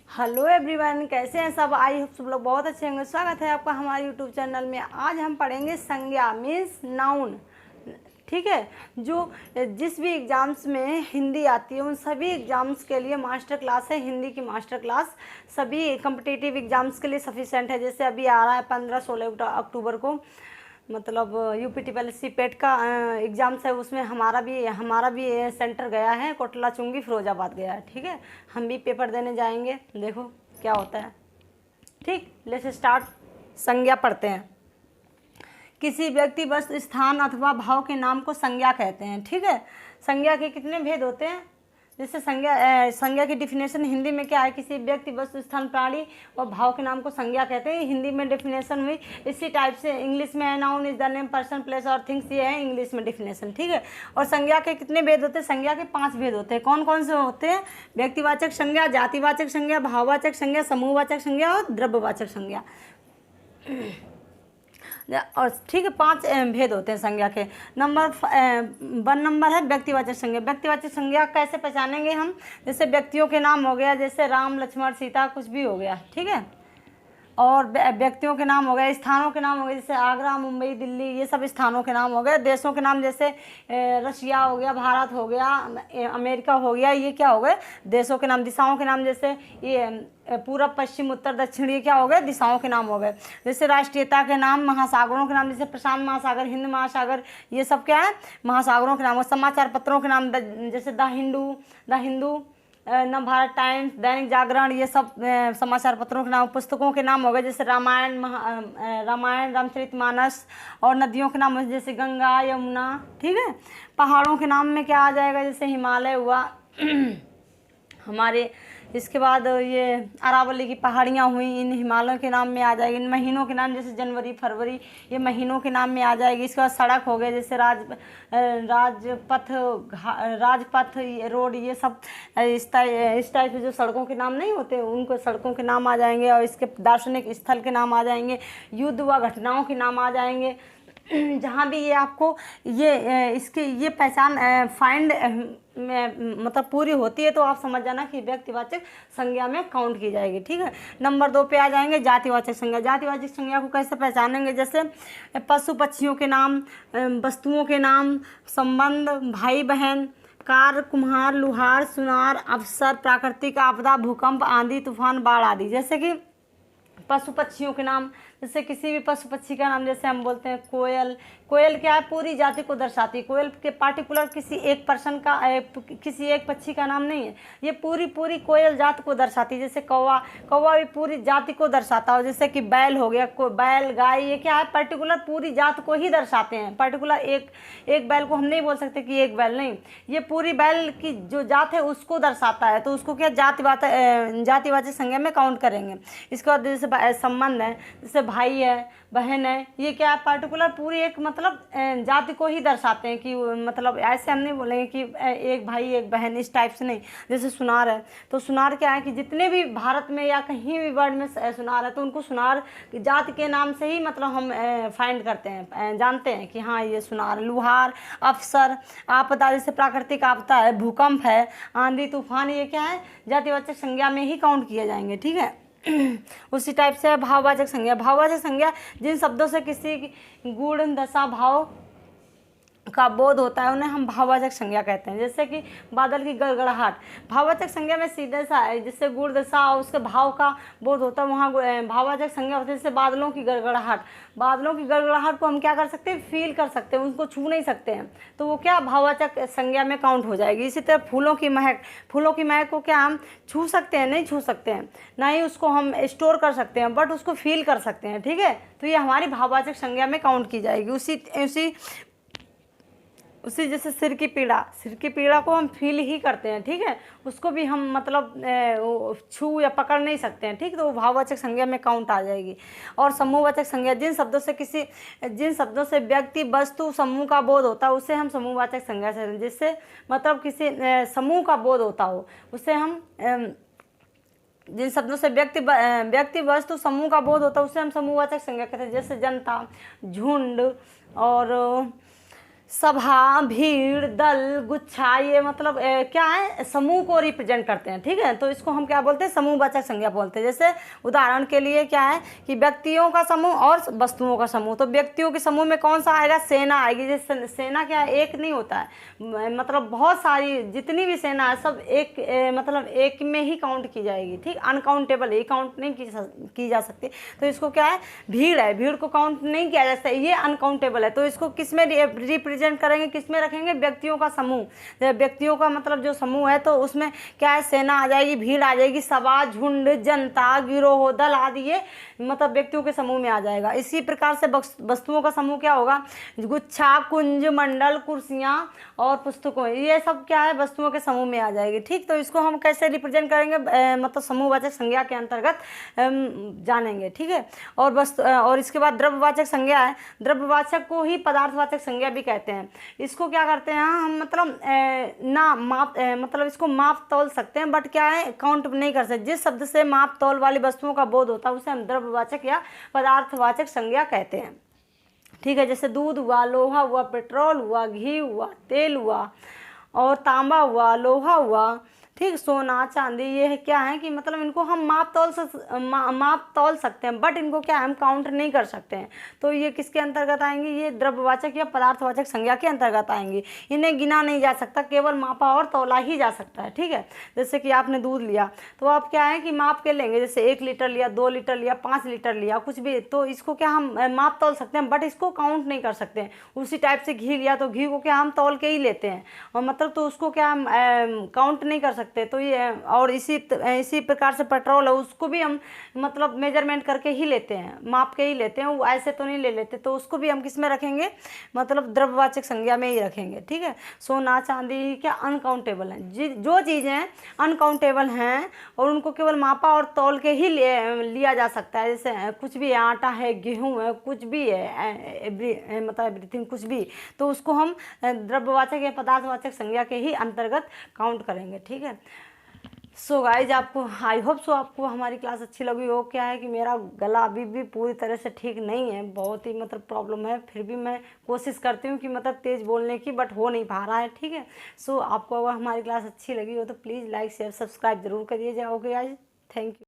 Hello everyone, कैसे हैं सब। आई होप सब लोग बहुत अच्छे होंगे। स्वागत है आपका हमारे यूट्यूब चैनल में। आज हम पढ़ेंगे संज्ञा मीन्स नाउन। ठीक है, जो जिस भी एग्ज़ाम्स में हिंदी आती है उन सभी एग्ज़ाम्स के लिए मास्टर क्लास है। हिंदी की मास्टर क्लास सभी कम्पिटिटिव एग्ज़ाम्स के लिए सफिशेंट है। जैसे अभी आ रहा है 15-16 अक्टूबर को, मतलब यूपी पेट का एग्ज़ाम्स है। उसमें हमारा भी सेंटर गया है, कोटला चुंगी फिरोजाबाद गया है। ठीक है, हम भी पेपर देने जाएंगे, देखो क्या होता है। ठीक, लेट्स स्टार्ट। संज्ञा पढ़ते हैं। किसी व्यक्ति वस्तु स्थान अथवा भाव के नाम को संज्ञा कहते हैं। ठीक है, संज्ञा के कितने भेद होते हैं। जैसे संज्ञा की डिफिनेशन हिंदी में क्या है। किसी व्यक्ति वस्तु स्थान प्राणी और भाव के नाम को संज्ञा कहते हैं। हिंदी में डिफिनेशन हुई। इसी टाइप से इंग्लिश में है noun is the name person place और थिंग्स, ये है इंग्लिश में डिफिनेशन। ठीक है, और संज्ञा के कितने भेद होते हैं। संज्ञा के 5 भेद होते हैं। कौन कौन से होते हैं। व्यक्तिवाचक संज्ञा, जातिवाचक संज्ञा, भाववाचक संज्ञा, समूहवाचक संज्ञा और द्रव्यवाचक संज्ञा। और ठीक है, 5 भेद होते हैं संज्ञा के। नंबर 1 नंबर है व्यक्तिवाचक संज्ञा। व्यक्तिवाचक संज्ञा कैसे पहचानेंगे हम। जैसे व्यक्तियों के नाम हो गया, जैसे राम लक्ष्मण सीता, कुछ भी हो गया। ठीक है, और व्यक्तियों के नाम हो गए। स्थानों के नाम हो गए, जैसे आगरा, मुंबई, दिल्ली, ये सब स्थानों के नाम हो गए। देशों के नाम जैसे रशिया हो गया, भारत हो गया, अमेरिका हो गया, ये क्या हो गए देशों के नाम। दिशाओं के नाम जैसे ये पूरब, पश्चिम, उत्तर, दक्षिण, ये क्या हो गए दिशाओं के नाम हो गए। जैसे राष्ट्रीयता के नाम, महासागरों के नाम जैसे प्रशांत महासागर, हिंद महासागर, ये सब क्या है महासागरों के नाम। और समाचार पत्रों के नाम जैसे द हिंदू, नवभारत टाइम्स, दैनिक जागरण, ये सब समाचार पत्रों के नाम। पुस्तकों के नाम हो गए जैसे रामायण, रामचरितमानस। और नदियों के नाम जैसे गंगा, यमुना। ठीक है, पहाड़ों के नाम में क्या आ जाएगा, जैसे हिमालय हुआ हमारे। इसके बाद ये अरावली की पहाड़ियाँ हुई, इन हिमालयों के नाम में आ जाएगी। इन महीनों के नाम जैसे जनवरी, फरवरी, ये महीनों के नाम में आ जाएगी। इसके बाद सड़क हो गए जैसे राजपथ, रोड, ये सब इस टाइप से जो सड़कों के नाम नहीं होते उनको सड़कों के नाम आ जाएंगे। और इसके दार्शनिक स्थल के नाम आ जाएंगे। युद्ध व घटनाओं के नाम आ जाएंगे। जहाँ भी ये आपको ये पहचान फाइंड मतलब पूरी होती है तो आप समझ जाना कि व्यक्तिवाचक संज्ञा में काउंट की जाएगी। ठीक है, नंबर 2 पे आ जाएंगे जातिवाचक संज्ञा। जातिवाचक संज्ञा को कैसे पहचानेंगे। जैसे पशु पक्षियों के नाम, वस्तुओं के नाम, संबंध, भाई बहन, कार, कुम्हार, लुहार, सुनार, अफसर, प्राकृतिक आपदा, भूकंप, आंधी, तूफान, बाढ़ आदि। जैसे कि पशु पक्षियों के नाम, जैसे किसी भी पशु पक्षी का नाम, जैसे हम बोलते हैं कोयल। कोयल क्या है, पूरी जाति को दर्शाती है। कोयल के पार्टिकुलर किसी एक पर्सन का किसी एक पक्षी का नाम नहीं है, ये पूरी कोयल जाति को दर्शाती है। जैसे कौवा, कौवा भी पूरी जाति को दर्शाता हो। जैसे कि बैल हो गया, बैल, गाय, ये क्या है पर्टिकुलर पूरी जाति को ही दर्शाते हैं। पर्टिकुलर एक बैल को हम नहीं बोल सकते कि एक बैल नहीं, ये पूरी बैल की जो जात है उसको दर्शाता है। तो उसको क्या जातिवाचक संज्ञा में काउंट करेंगे। इसके बाद जैसे संबंध है, जैसे भाई है, बहन है, ये क्या है पर्टिकुलर पूरी एक मतलब जाति को ही दर्शाते हैं। कि मतलब ऐसे हम नहीं बोलेंगे कि एक भाई एक बहन, इस टाइप से नहीं। जैसे सुनार है, तो सुनार क्या है कि जितने भी भारत में या कहीं भी वर्ल्ड में सुनार है तो उनको सुनार जाति के नाम से ही मतलब हम फाइंड करते हैं, जानते हैं कि हाँ ये सुनार। लुहार, अफसर, आपदा जैसे प्राकृतिक आपदा है, भूकंप है, आंधी तूफान, ये क्या है जातिवाचक संज्ञा में ही काउंट किए जाएंगे। ठीक है, उसी टाइप से भाववाचक संज्ञा। भाववाचक संज्ञा जिन शब्दों से किसी गुण, दशा, भाव का बोध होता है उन्हें हम भाववाचक संज्ञा कहते हैं। जैसे कि बादल की गड़गड़ाहट, भाववाचक संज्ञा में सीधे सा है, जिससे गुण, दशा और उसके भाव का बोध होता है वहाँ भाववाचक संज्ञा होती है। जैसे बादलों की गड़गड़ाहट, बादलों की गड़गड़ाहट को हम क्या कर सकते हैं, फील कर सकते हैं, उनको छू नहीं सकते हैं, तो वो क्या भाववाचक संज्ञा में काउंट हो जाएगी। इसी तरह फूलों की महक को क्या हम छू सकते हैं, नहीं छू सकते हैं, ना ही उसको हम स्टोर कर सकते हैं, बट उसको फील कर सकते हैं। ठीक है, तो ये हमारी भाववाचक संज्ञा में काउंट की जाएगी। उसी जैसे सिर की पीड़ा को हम फील ही करते हैं। ठीक है, उसको भी हम मतलब छू या पकड़ नहीं सकते हैं। ठीक, तो वो भाववाचक संज्ञा में काउंट आ जाएगी। और समूहवाचक संज्ञा, जिन शब्दों से व्यक्ति, वस्तु, समूह का बोध होता है उसे हम समूहवाचक संज्ञा से, जिससे मतलब किसी समूह का बोध होता हो उसे हम जिन शब्दों से व्यक्ति, वस्तु, समूह का बोध होता है उसे हम समूहवाचक संज्ञा कहते हैं। जैसे जनता, झुंड और सभा, भीड़, दल, गुच्छा, ये मतलब क्या है, समूह को रिप्रेजेंट करते हैं। ठीक है, तो इसको हम क्या बोलते हैं, समूहवाचक संज्ञा बोलते हैं। जैसे उदाहरण के लिए क्या है कि व्यक्तियों का समूह और वस्तुओं का समूह। तो व्यक्तियों के समूह में कौन सा आएगा, सेना आएगी। जैसे सेना क्या है, एक नहीं होता है, मतलब बहुत सारी जितनी भी सेना है सब एक मतलब एक में ही काउंट की जाएगी। ठीक, अनकाउंटेबल है, काउंट नहीं की जा सकती। तो इसको क्या है, भीड़ है, भीड़ को काउंट नहीं किया जा सकता, ये अनकाउंटेबल है। तो इसको किस में रिप्रेजेंट करेंगे, किस में रखेंगे, व्यक्तियों का समूह। व्यक्तियों का मतलब जो समूह है तो उसमें क्या है, सेना आ जाएगी, भीड़ आ जाएगी, सभा, झुंड, जनता, गिरोह, दल आदि, ये मतलब व्यक्तियों के समूह में आ जाएगा। इसी प्रकार से वस्तुओं का समूह क्या होगा, गुच्छा, कुंज, मंडल, कुर्सियां और पुस्तकों, ये सब क्या है, वस्तुओं के समूह में आ जाएगी। ठीक, तो इसको हम कैसे रिप्रेजेंट करेंगे, मतलब समूहवाचक संज्ञा के अंतर्गत जानेंगे। ठीक है, और वस्तु और इसके बाद द्रव्यवाचक संज्ञा है। द्रव्यवाचक को ही पदार्थवाचक संज्ञा भी कहते हैं। इसको क्या करते हैं हम, मतलब ना माप मतलब इसको माप तौल सकते हैं, बट क्या है, काउंट नहीं कर सकते। जिस शब्द से माप तौल वाली वस्तुओं का बोध होता है उसे हम द्रव्यवाचक या पदार्थवाचक संज्ञा कहते हैं। ठीक है, जैसे दूध हुआ, लोहा हुआ, पेट्रोल हुआ, घी हुआ, तेल हुआ और तांबा हुआ, लोहा हुआ, ठीक, सोना, चांदी, ये है क्या है कि मतलब इनको हम माप तौल सकते हैं, बट इनको क्या है, हम काउंट नहीं कर सकते हैं। तो ये किसके अंतर्गत आएंगे, ये द्रव्यवाचक या पदार्थवाचक संज्ञा के अंतर्गत आएंगी। इन्हें गिना नहीं जा सकता, केवल मापा और तौला ही जा सकता है। ठीक है, जैसे कि आपने दूध लिया तो आप क्या है कि माप के लेंगे, जैसे 1 लीटर लिया, 2 लीटर लिया, 5 लीटर लिया, कुछ भी, तो इसको क्या हम माप तौल सकते हैं, बट इसको काउंट नहीं कर सकते हैं। उसी टाइप से घी लिया तो घी को क्या हम तौल के ही लेते हैं, और मतलब तो उसको क्या हम काउंट नहीं कर सकते। तो ये, और इसी प्रकार से पेट्रोल है, उसको भी हम मतलब मेजरमेंट करके ही लेते हैं, माप के ही लेते हैं, वो ऐसे तो नहीं ले लेते। तो उसको भी हम किस में रखेंगे, मतलब द्रव्यवाचक संज्ञा में ही रखेंगे। ठीक है, सोना, चांदी क्या अनकाउंटेबल हैं, जो चीज़ें अनकाउंटेबल हैं और उनको केवल मापा और तौल के ही लिया जा सकता है। जैसे कुछ भी है, आटा है, गेहूँ है, कुछ भी है, मतलब एवरीथिंग, कुछ भी, तो उसको हम द्रव्यवाचक या पदार्थवाचक संज्ञा के ही अंतर्गत काउंट करेंगे। ठीक है, सो गाइज, आपको आई होप सो आपको हमारी क्लास अच्छी लगी हो। क्या है कि मेरा गला अभी भी पूरी तरह से ठीक नहीं है, बहुत ही मतलब प्रॉब्लम है, फिर भी मैं कोशिश करती हूँ कि मतलब तेज़ बोलने की, बट हो नहीं पा रहा है। ठीक है, सो आपको अगर हमारी क्लास अच्छी लगी हो तो प्लीज़ लाइक शेयर सब्सक्राइब जरूर करिए जाओगे गाइज। Thank you.